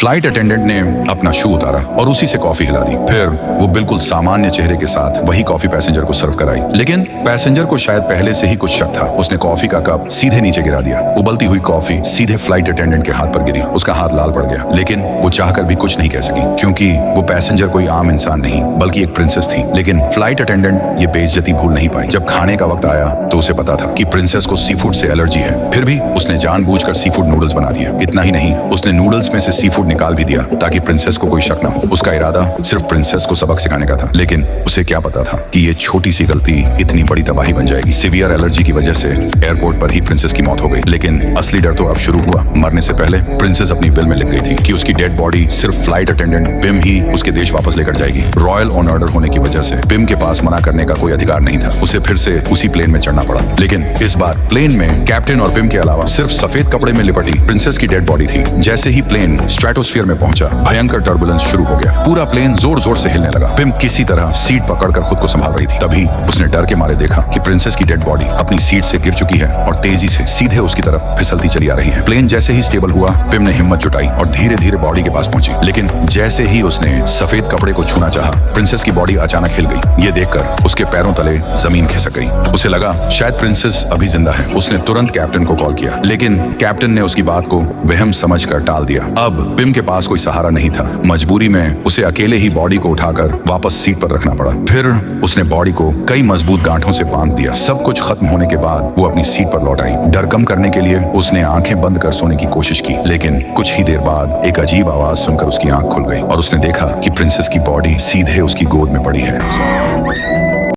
Flight attendant ने अपना शू उतारा और उसी से कॉफी हिला दी। फिर वो बिल्कुल सामान्य चेहरे के साथ वही कॉफी पैसेंजर को सर्व कराई। लेकिन पैसेंजर को शायद पहले से ही कुछ शक था। उसने कॉफी का कप सीधे नीचे गिरा दिया। उबलती हुई कॉफी सीधे फ्लाइट अटेंडेंट के हाथ पर गिरी। उसका हाथ लाल पड़ गया, लेकिन वो चाहकर भी कुछ नहीं कह सकी, क्योंकि वो पैसेंजर कोई आम इंसान नहीं बल्कि एक प्रिंसेस थी। लेकिन फ्लाइट अटेंडेंट ये बेइज्जती भूल नहीं पाई। जब खाने का वक्त आया तो उसे पता था कि प्रिंसेस को सी फूड से एलर्जी है। फिर भी उसने जानबूझकर सी फूड नूडल्स बना दिए। इतना ही नहीं, उसने नूडल्स में से सी फूड निकाल भी दिया ताकि प्रिंसेस को कोई शक न हो। उसका इरादा सिर्फ प्रिंसेस को सबक सिखाने का था, लेकिन उसे क्या पता था कि ये छोटी सी गलती इतनी बड़ी तबाही बन जाएगी। सीवियर एलर्जी की वजह से एयरपोर्ट पर ही प्रिंसेस की मौत हो गई। लेकिन असली डर तो अब शुरू हुआ। मरने से पहले प्रिंसेस अपनी विल में लिख गई थी कि उसकी डेड बॉडी सिर्फ फ्लाइट अटेंडेंट पिम ही उसके देश वापस लेकर जाएगी। रॉयल ऑन ऑर्डर होने की वजह से पिम के पास मना करने का कोई अधिकार नहीं था। उसे फिर से उसी प्लेन में चढ़ना पड़ा। लेकिन इस बार प्लेन में कैप्टन और पिम के अलावा सिर्फ सफेद कपड़े में लिपटी प्रिंसेस की डेड बॉडी थी। जैसे ही प्लेन स्ट्रेटोस्फीयर में पहुंचा, भयंकर टर्बुलेंस शुरू हो गया। पूरा प्लेन जोर जोर से हिलने लगा। पिम किसी तरह सीट पकड़कर खुद को संभाल रही थी। तभी उसने डर के मारे देखा कि प्रिंसेस की डेड बॉडी अपनी सीट से गिर चुकी है और तेजी से सीधे उसकी तरफ फिसलती चली आ रही है। प्लेन जैसे ही स्टेबल हुआ, पिम ने हिम्मत जुटाई और धीरे धीरे बॉडी के पास पहुंची। लेकिन जैसे ही उसने सफेद कपड़े को छूना चाहा, प्रिंसेस की बॉडी अचानक हिल गई। ये देखकर उसके पैरों तले जमीन खिसक गई। उसे लगा शायद प्रिंसेस अभी जिंदा है। उसने तुरंत कैप्टन को कॉल किया, लेकिन कैप्टन ने उसकी बात को वहम समझकर टाल दिया। अब पिम के पास कोई सहारा नहीं था। मजबूरी में उसे अकेले ही बॉडी को उठाकर वापस सीट पर रखना पड़ा। फिर उसने बॉडी को कई मजबूत गांठों से बांध दिया। सब कुछ खत्म होने के बाद वो अपनी सीट पर लौट आई। डर कम करने के लिए उसने आंखें बंद कर सोने की कोशिश की, लेकिन कुछ ही देर बाद एक अजीब आवाज सुनकर उसकी आंख खुल गई और उसने देखा कि प्रिंसेस की बॉडी सीधे उसकी गोद में पड़ी है।